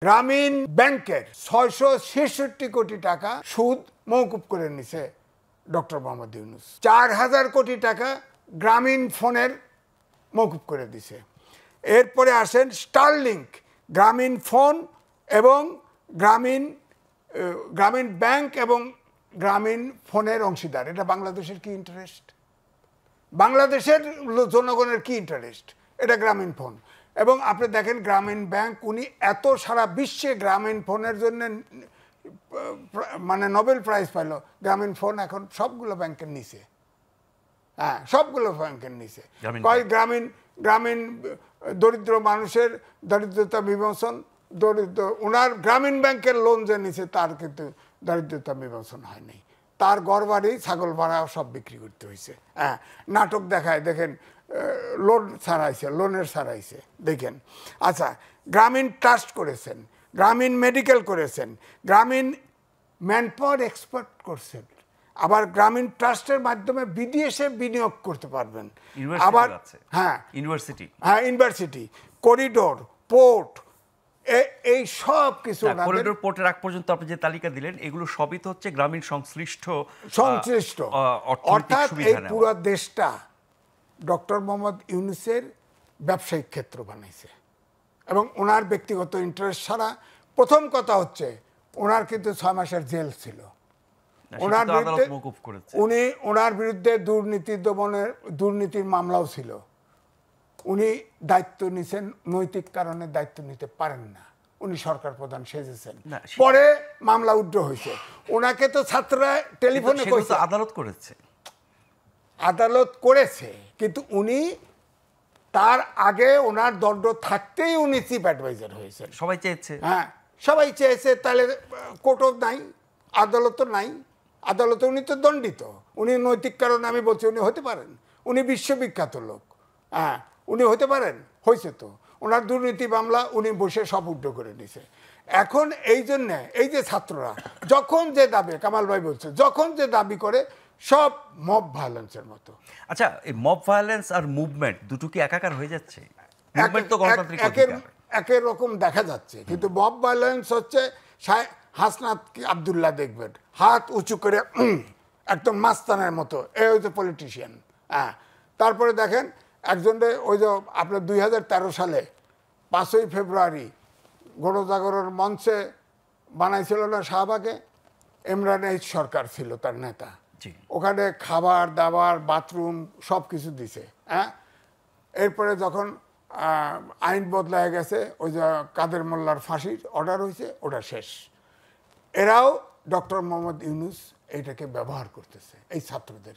গ্রামীণ ব্যাংকের ৬৬৬ কোটি টাকা সুদ মওকুফ করে নিছে ডক্টর মোহাম্মদ ইউনূস। ৪,০০০ কোটি টাকা গ্রামীণ ফোনের মওকুফ করে দিছে। এরপরে আসেন স্টারলিংক, গ্রামীণ ফোন এবং গ্রামীণ ব্যাংক এবং গ্রামীণ ফোনের অংশীদার। এটা বাংলাদেশের কি ইন্টারেস্ট? বাংলাদেশের জনগণের কি ইন্টারেস্ট? এটা গ্রামীণ ফোন। এবং আপনি দেখেন গ্রামীণ ব্যাংক উনি এত সারা বিশ্বে গ্রামীণ ফোনের জন্য মানে নোবেল প্রাইজ পাইল। গ্রামীণ ফোন এখন সবগুলো ব্যাংকের নিচে, হ্যাঁ সবগুলো ব্যাংকের নিচে। কয় গ্রামীণ দরিদ্র মানুষের দরিদ্রতা বিমোচন, ওনার গ্রামীণ ব্যাংকের লোন যে নিচে তার কিন্তু দরিদ্রতা বিমোচন হয়নি। তার ঘর বাড়ি ছাগল ভাড়া সব বিক্রি করতে হয়েছে। হ্যাঁ, নাটক দেখায় দেখেন, লোন ছাড়াইছে, লোনের ছাড়াইছে দেখেন। আচ্ছা, গ্রামীণ ট্রাস্ট করেছেন, গ্রামীণ মেডিকেল করেছেন, গ্রামীণ ম্যানপাওয়ার এক্সপার্ট করছেন, আবার গ্রামীণ ট্রাস্টের মাধ্যমে বিদেশে বিনিয়োগ করতে পারবেন। আবার হ্যাঁ ইউনিভার্সিটি, করিডোর, পোর্ট, এই সব কিছু। করিডোর পোর্টের আগ পর্যন্ত আপনি যে তালিকা দিলেন এগুলো সবই তো হচ্ছে গ্রামীণ সংশ্লিষ্ট। অর্থাৎ এই পুরো দেশটা ডক্টর মোহাম্মদ ইউনূসের ব্যবসায়িক ক্ষেত্র বানাইছে এবং ওনার ব্যক্তিগত ইন্টারেস্ট ছাড়া। প্রথম কথা হচ্ছে ওনার কিন্তু 6 মাসের জেল ছিল। ওনার বিরুদ্ধে দুর্নীতির মামলাও ছিল। উনি দায়িত্ব নিছেন, নৈতিক কারণে দায়িত্ব নিতে পারেন না, উনি সরকার প্রধান সেজেছেন, পরে মামলা উড্র হয়েছে। ওনাকে তো ছাত্ররা টেলিফোনে কইছে, আদালত করেছে, কিন্তু উনি তার আগে ওনার দণ্ড থাকতেই উনি চিফ অ্যাডভাইজার হয়েছেন। সবাই চেয়েছে, হ্যাঁ সবাই চেয়েছে। তাহলে কোর্টও নাই, আদালতও নাই, আদালতে উনি তো দণ্ডিত। উনি নৈতিক কারণে আমি বলছি উনি হতে পারেন, উনি বিশ্ববিখ্যাত লোক, হ্যাঁ উনি হতে পারেন, হয়েছে তো। ওনার দুর্নীতি মামলা উনি বসে সব উড্র করে নিছে। এখন এই জন্যে এই যে ছাত্ররা যখন যে দাবি, কামাল ভাই বলছে, যখন যে দাবি করে সব মব ভায়োলেন্সের মতো। আচ্ছা, এই মব ভায়োলেন্স আর মুভমেন্ট দুটো কি একাকার হয়ে যাচ্ছে? একই রকম দেখা যাচ্ছে, কিন্তু মব ভায়োলেন্স হচ্ছে হাসনাত আব্দুল্লাহ দেখবেন হাত উঁচু করে একদম মাস্তানের মতো, এ হচ্ছে পলিটিশিয়ান। হ্যাঁ, তারপরে দেখেন একজনের ওই যে আপনার 2013 সালে 5ই ফেব্রুয়ারি গণজাগরণ মঞ্চে বানাইছিল না শাহবাগে, ইমরান এইচ সরকার ছিল তার নেতা। ওখানে খাবার দাবার বাথরুম সব কিছু দিছে। হ্যাঁ, এরপরে যখন আইন বদলায় গেছে, ওই যে কাদের মোল্লার ফাঁসির অর্ডার হয়েছে, ওটা শেষ। এরাও ডক্টর মোহাম্মদ ইউনূস এইটাকে ব্যবহার করতেছে এই ছাত্রদের।